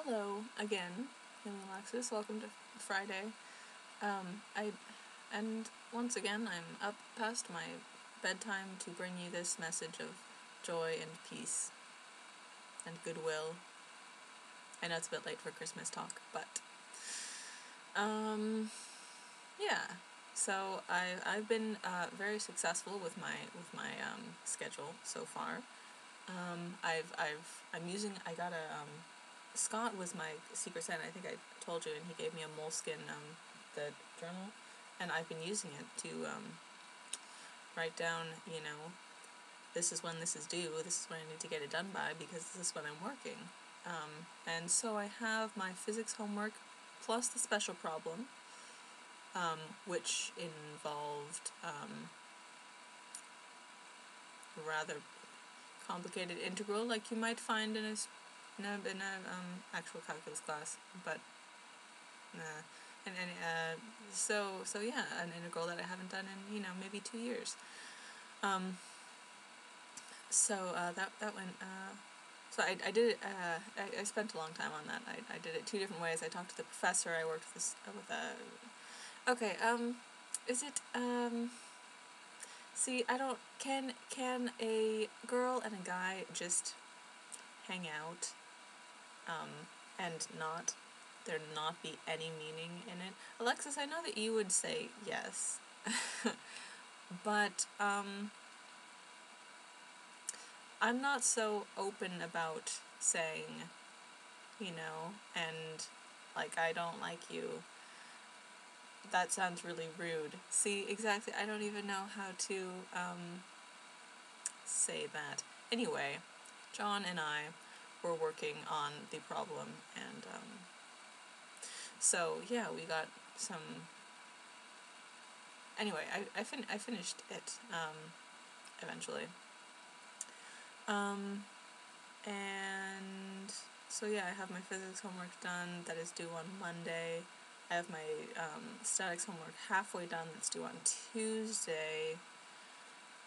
Hello again, Healing Alexis. Welcome to Friday. And once again, I'm up past my bedtime to bring you this message of joy and peace and goodwill. I know it's a bit late for Christmas talk, but yeah. So I've been very successful with my schedule so far. I got a Scott was my secret Santa. I think I told you, and he gave me a moleskin the journal, and I've been using it to write down, this is when this is due, this is when I need to get it done by, because this is when I'm working. And so I have my physics homework plus the special problem, which involved rather complicated integral like you might find in a actual calculus class, but so yeah, an integral that I haven't done in maybe 2 years. That went. So I did it. I spent a long time on that. I did it 2 different ways. I talked to the professor. I worked with a. Okay. Is it See, I don't. Can a girl and a guy just hang out, and there not be any meaning in it? Alexis, I know that you would say yes, but I'm not so open about saying, and like, I don't like you. That sounds really rude. See, exactly. I don't even know how to say that. Anyway, John and I were working on the problem, and so yeah, we got some. Anyway, I finished it eventually. And so yeah, I have my physics homework done that is due on Monday. I have my statics homework halfway done that's due on Tuesday.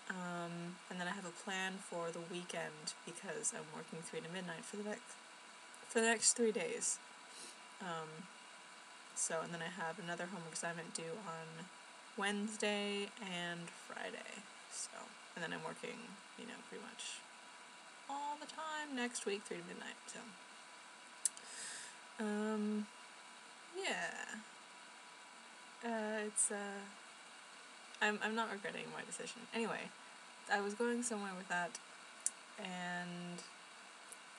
And then I have a plan for the weekend because I'm working 3 to midnight for the next 3 days. And then I have another homework assignment due on Wednesday and Friday. And then I'm working, pretty much all the time next week, 3 to midnight. Yeah. I'm not regretting my decision. Anyway, I was going somewhere with that, and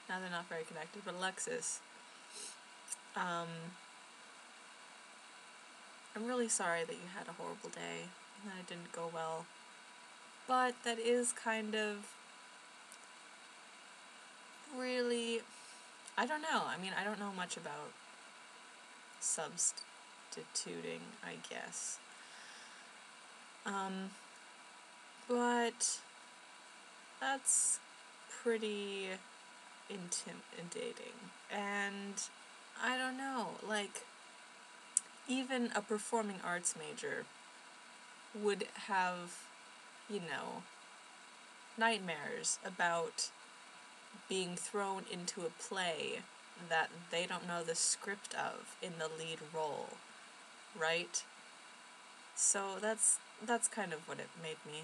now they're not very connected, but Alexis, I'm really sorry that you had a horrible day, and that it didn't go well, but that is kind of really, I don't know, I don't know much about substituting, I guess, but that's pretty intimidating, and I don't know, like, even a performing arts major would have, nightmares about being thrown into a play that they don't know the script of in the lead role, right? So that's kind of what it made me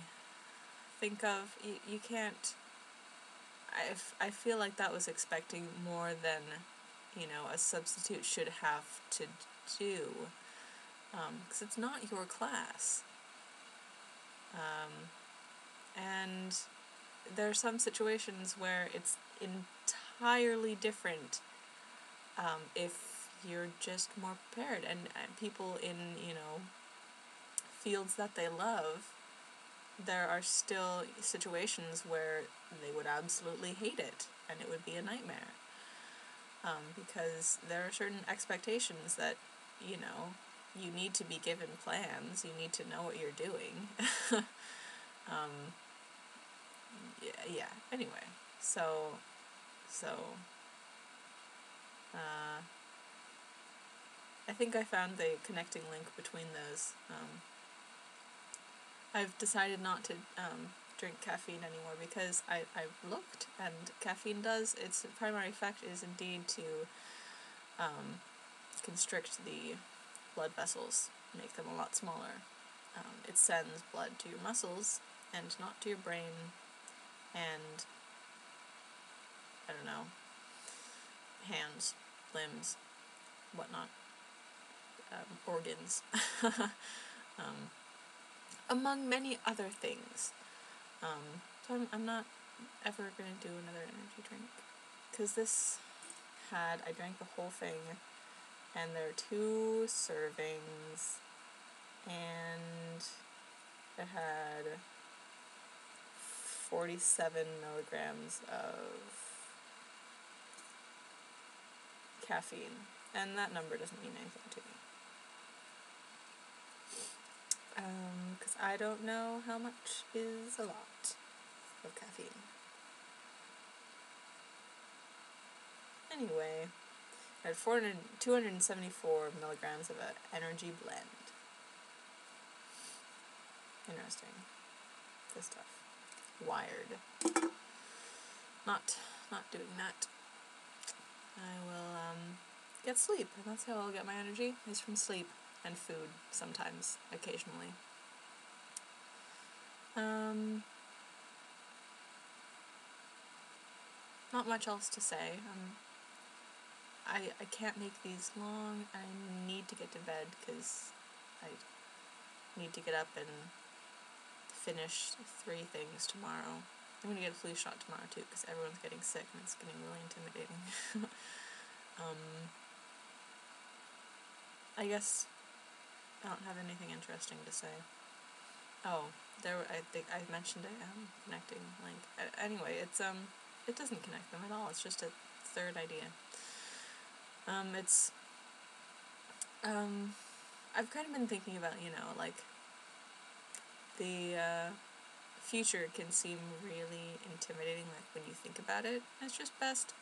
think of. You can't. I feel like that was expecting more than, a substitute should have to do, because it's not your class. And there are some situations where it's entirely different if you're just more prepared. And people in, fields that they love, there are still situations where they would absolutely hate it, and it would be a nightmare. Because there are certain expectations that, you need to be given plans, you need to know what you're doing. Yeah, anyway, so, I think I found the connecting link between those. I've decided not to drink caffeine anymore because I've looked, and caffeine its primary effect is indeed to constrict the blood vessels, make them a lot smaller. It sends blood to your muscles and not to your brain and, I don't know, hands, limbs, whatnot, organs, among many other things. So I'm not ever going to do another energy drink, because I drank the whole thing, and there are 2 servings, and it had 47 milligrams of caffeine, and that number doesn't mean anything to me. Because I don't know how much is a lot of caffeine. Anyway, I had 274 milligrams of an energy blend. Interesting. This stuff. Wired. Not doing that. I will, get sleep, and that's how I'll get my energy, is from sleep and food, sometimes, occasionally. Not much else to say. I can't make these long. I need to get to bed, because I need to get up and finish 3 things tomorrow. I'm gonna get a flu shot tomorrow, too, because everyone's getting sick, and it's getting really intimidating. I guess I don't have anything interesting to say. Oh, I think I mentioned a connecting link. Anyway, it doesn't connect them at all. It's just a third idea. I've kind of been thinking about, like, the future can seem really intimidating, like, when you think about it. It's just best,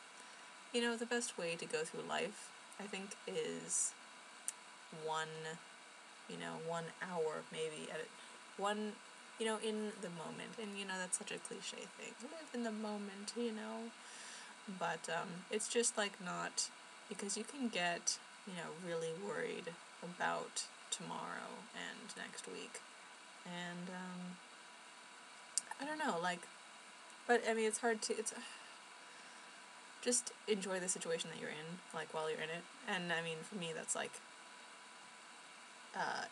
the best way to go through life, I think, is 1 hour, maybe, in the moment. And, that's such a cliche thing. Live in the moment, But, it's just, like, not, because you can get, really worried about tomorrow and next week. And, I don't know, like, but, I mean, it's hard to, just enjoy the situation that you're in, like, while you're in it. And, I mean, for me, that's, like,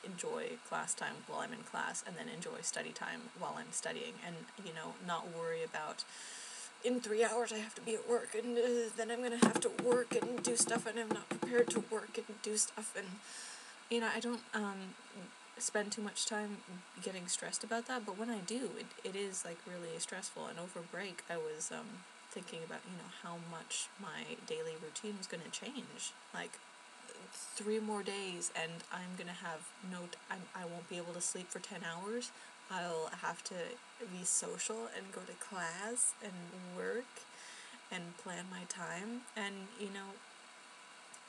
enjoy class time while I'm in class, and then enjoy study time while I'm studying, and, not worry about, in 3 hours I have to be at work, and then I'm gonna have to work and do stuff, and I'm not prepared to work and do stuff, and, I don't, spend too much time getting stressed about that, but when I do, it is, like, really stressful. And over break, I was, thinking about, how much my daily routine was gonna change, like, 3 more days, and I'm gonna have I won't be able to sleep for 10 hours. I'll have to be social and go to class and work and plan my time, and,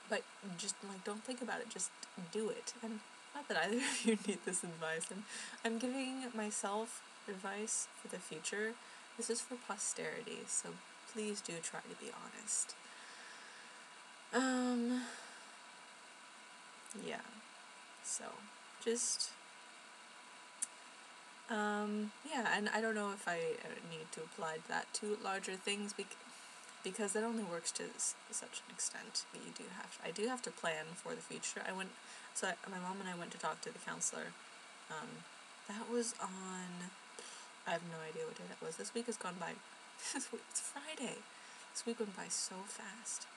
but just, like, don't think about it, just do it. And not that either of you need this advice, and I'm giving myself advice for the future. This is for posterity, so please do try to be honest. Yeah, so, just, yeah, and I don't know if I need to apply that to larger things, because that only works to such an extent. I do have to plan for the future. My mom and I went to talk to the counselor. That was on, I have no idea what day that was. This week has gone by. It's Friday. This week went by so fast.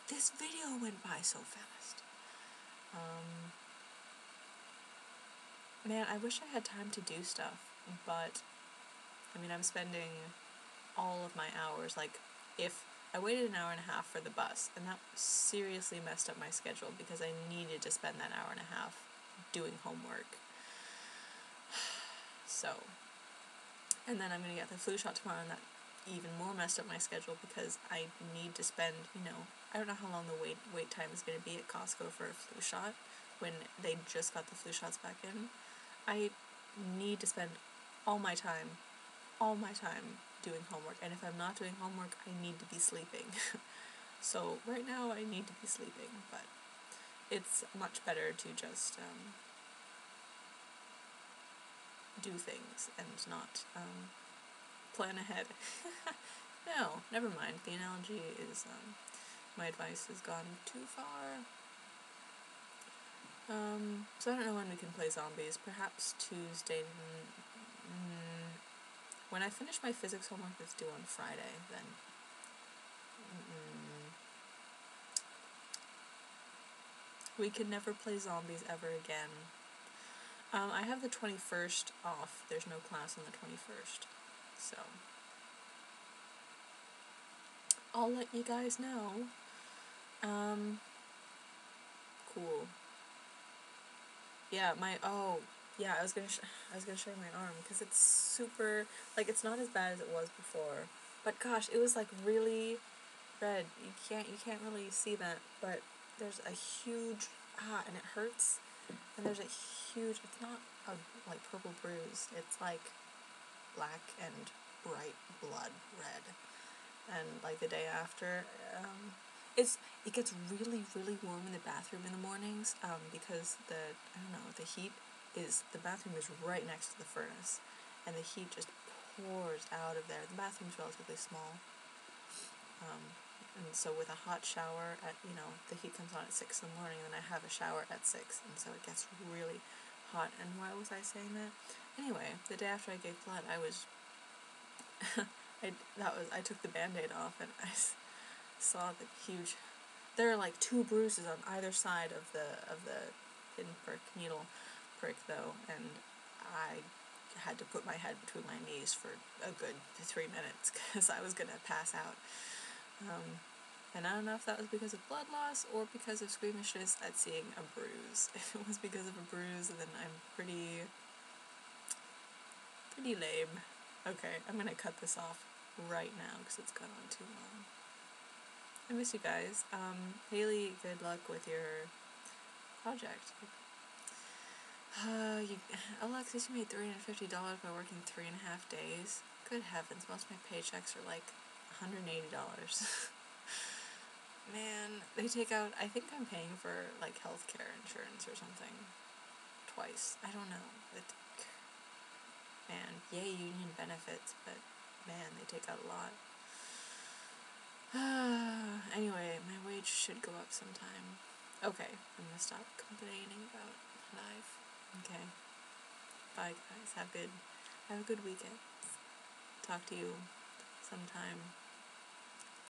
This video went by so fast. Man, I wish I had time to do stuff, but, I mean, I'm spending all of my hours, like, if I waited an hour and a half for the bus, and that seriously messed up my schedule, because I needed to spend that hour and a half doing homework. So, and then I'm gonna get the flu shot tomorrow, and that even more messed up my schedule, because I need to spend, I don't know how long the wait time is gonna be at Costco for a flu shot, when they just got the flu shots back in. I need to spend all my time doing homework, and if I'm not doing homework, I need to be sleeping. So right now I need to be sleeping, but it's much better to just do things and not plan ahead. No, never mind. The analogy is, my advice has gone too far. So I don't know when we can play zombies. Perhaps Tuesday. When I finish my physics homework that's due on Friday, then. We can never play zombies ever again. I have the 21st off. There's no class on the 21st. So. I'll let you guys know. Cool. Yeah, I was gonna show you my arm, because it's super, like, it's not as bad as it was before, but gosh, it was, like, really red. You can't really see that, but there's a huge, and it hurts, and there's a huge, it's not a, like, purple bruise, it's, like, black and bright blood red, and, like, the day after, it gets really, really warm in the bathroom in the mornings, because the bathroom is right next to the furnace, and the heat just pours out of there. The bathroom's relatively small, and so with a hot shower the heat comes on at 6 in the morning, and then I have a shower at 6, and so it gets really hot. And why was I saying that? Anyway, the day after I gave blood, I was, I took the Band-Aid off, and I saw the huge, there are like 2 bruises on either side of the needle prick though, and I had to put my head between my knees for a good 3 minutes because I was gonna pass out. And I don't know if that was because of blood loss or because of squeamishness at seeing a bruise. If it was because of a bruise, then I'm pretty lame. Okay, I'm gonna cut this off right now because it's gone on too long. I miss you guys. Haley, good luck with your project. Alexis, you made $350 by working 3.5 days. Good heavens, most of my paychecks are like $180. Man, they take out, I think I'm paying for like healthcare insurance or something twice. I don't know. Man, yay union benefits, but man, they take out a lot. Anyway, my wage should go up sometime. Okay, I'm gonna stop complaining about life. Okay. Bye guys. Have a good weekend. Talk to you sometime